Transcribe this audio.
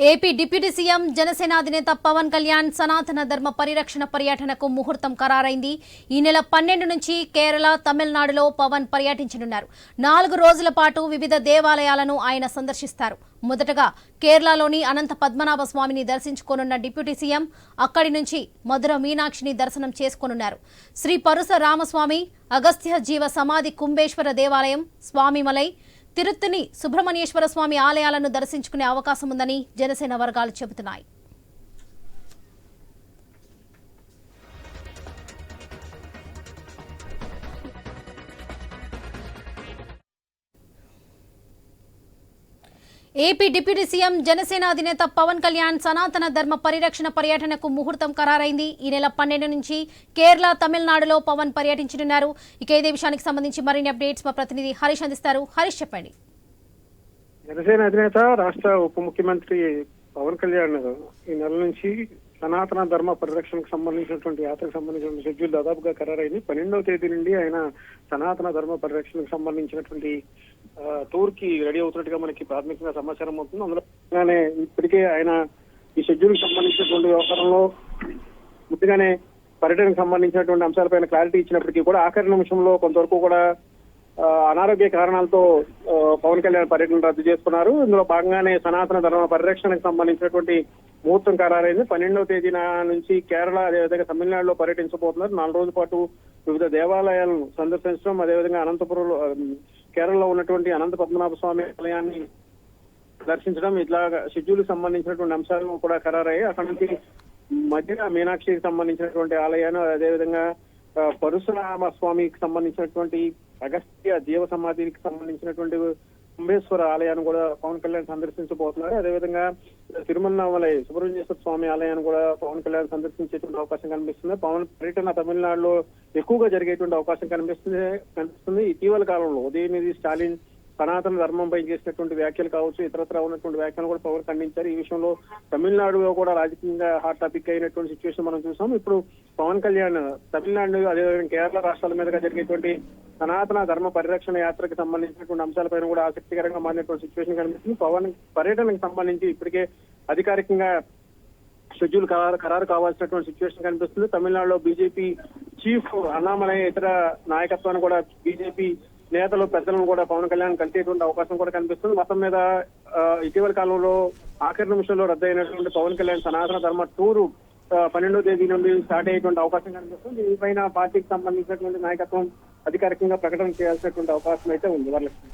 AP deputy CM Janasena అధినేత పవన్ కళ్యాణ్ సనాతన ధర్మ పరిరక్షణ పర్యటనకు ముహూర్తం ఖరారైంది. ఈ నెల 12 నుంచి కేరళ, తమిళనాడులో పవన్ పర్యటించనున్నారు. 4 రోజుల పాటు వివిధ దేవాలయాలను ఆయన సందర్శిస్తారు. మొదటగా కేరళలోని అనంత పద్మనాభ స్వామిని దర్శించుకోనున్న డిప్యూటీ సీఎం అక్కడి నుంచి మధుర మీనాక్షిని దర్శనం చేసుకోనున్నారు. శ్రీ పరుశ రామస్వామి, అగస్త్య జీవ సమాధి కుంభేశ్వర దేవాలయం, స్వామిమలై, తిరుత్తని సుబ్రహ్మణ్యేశ్వర స్వామి ఆలయాలను దర్శించుకునే అవకాశం ఉందని జనసేన వర్గాలు చెబుతున్నాయి. ఏపీ డిప్యూటీ సీఎం జనసేన అధినేత పవన్ కళ్యాణ్ సనాతన ధర్మ పరిరక్షణ పర్యటనకు ముహూర్తం ఖరారైంది. ఈ నెల 12 నుంచి కేరళ, తమిళనాడులో పవన్ పర్యటించనున్నారు. ఇక ఇదే విషయానికి సంబంధించి మరిన్ని అప్డేట్స్ మా ప్రతినిధి హరీష్ అందిస్తారు. హరీష్, చెప్పండి. జనసేన అధినేత రాష్ట్ర ఉప ముఖ్యమంత్రి పవన్ కళ్యాణ్ ఈ నెల నుంచి సనాతన ధర్మ పరిరక్షణకు సంబంధించినటువంటి యాత్రకు సంబంధించిన షెడ్యూల్ దాదాపుగా ఖరారైంది. 12వ తేదీ నుండి ఆయన సనాతన ధర్మ పరిరక్షణకు సంబంధించినటువంటి టూర్ కి రెడీ అవుతున్నట్టుగా మనకి ప్రాథమికంగా సమాచారం అవుతుంది. అందులోనే ఇప్పటికే ఆయన ఈ షెడ్యూల్ కి సంబంధించినటువంటి వ్యవహారంలో ముందుగానే పర్యటనకు సంబంధించినటువంటి అంశాలపైన క్లారిటీ ఇచ్చినప్పటికీ కూడా ఆఖరి నిమిషంలో కొంతవరకు కూడా అనారోగ్య కారణాలతో పవన్ కళ్యాణ్ పర్యటన రద్దు చేసుకున్నారు. ఇందులో భాగంగానే సనాతన ధర్మ పరిరక్షణకు సంబంధించినటువంటి ముహూర్తం ఖరారైంది. 12వ తేదీన నుంచి కేరళ, అదేవిధంగా తమిళనాడులో పర్యటించబోతున్నారు. 4 రోజుల పాటు వివిధ దేవాలయాలను సందర్శించడం, అదేవిధంగా అనంతపురంలో కేరళలో ఉన్నటువంటి అనంత పద్మనాభ స్వామి ఆలయాన్ని దర్శించడం, ఇట్లా షెడ్యూల్ కి సంబంధించినటువంటి అంశాలు కూడా ఖరారయ్యాయి. అక్కడ నుంచి మధ్య మీనాక్షికి సంబంధించినటువంటి ఆలయాన్ని, అదేవిధంగా పరశురామ స్వామికి సంబంధించినటువంటి అగస్త్య జీవ సమాధికి సంబంధించినటువంటి కుంభేశ్వర ఆలయాన్ని కూడా పవన్ కళ్యాణ్ సందర్శించబోతున్నారు. అదేవిధంగా తిరుమలై సుబ్రహ్మణ్యేశ్వర స్వామి ఆలయాన్ని కూడా పవన్ కళ్యాణ్ సందర్శించేటువంటి అవకాశం కనిపిస్తుంది. పవన్ పర్యటన తమిళనాడులో ఎక్కువగా జరిగేటువంటి అవకాశం కనిపిస్తుంది. ఇటీవల కాలంలో ఉదయనిధి స్టాలిన్ సనాతన ధర్మంపై చేసినటువంటి వ్యాఖ్యలు కావచ్చు, ఇతరత్ర ఉన్నటువంటి వ్యాఖ్యలు కూడా పవన్ ఖండించారు. ఈ విషయంలో తమిళనాడులో కూడా రాజకీయంగా హాట్ టాపిక్ అయినటువంటి సిచ్యువేషన్ మనం చూసాం. ఇప్పుడు పవన్ కళ్యాణ్ తమిళనాడు, అదేవిధంగా కేరళ రాష్ట్రాల మీదుగా జరిగేటువంటి సనాతన ధర్మ పరిరక్షణ యాత్రకు సంబంధించినటువంటి అంశాలపైన కూడా ఆసక్తికరంగా మారినటువంటి సిచ్యువేషన్ కనిపిస్తుంది. పవన్ పర్యటనకు సంబంధించి ఇప్పటికే అధికారికంగా షెడ్యూల్ ఖరారు కావాల్సినటువంటి సిచ్యువేషన్ కనిపిస్తుంది. తమిళనాడులో బీజేపీ చీఫ్ అన్నామలై, ఇతర నాయకత్వాన్ని కూడా బీజేపీ నేతలు, పెద్దలను కూడా పవన్ కళ్యాణ్ కలిసేటువంటి అవకాశం కూడా కనిపిస్తుంది. మొత్తం మీద ఇటీవల కాలంలో ఆఖరి నిమిషంలో రద్దయినటువంటి పవన్ కళ్యాణ్ సనాతన ధర్మ టూరు 12వ తేదీ నుండి స్టార్ట్ అయ్యేటువంటి అవకాశం కనిపిస్తుంది. దీనిపైన పార్టీకి సంబంధించినటువంటి నాయకత్వం అధికారికంగా ప్రకటన చేయాల్సినటువంటి అవకాశం అయితే ఉంది. వరలక్ష్మి.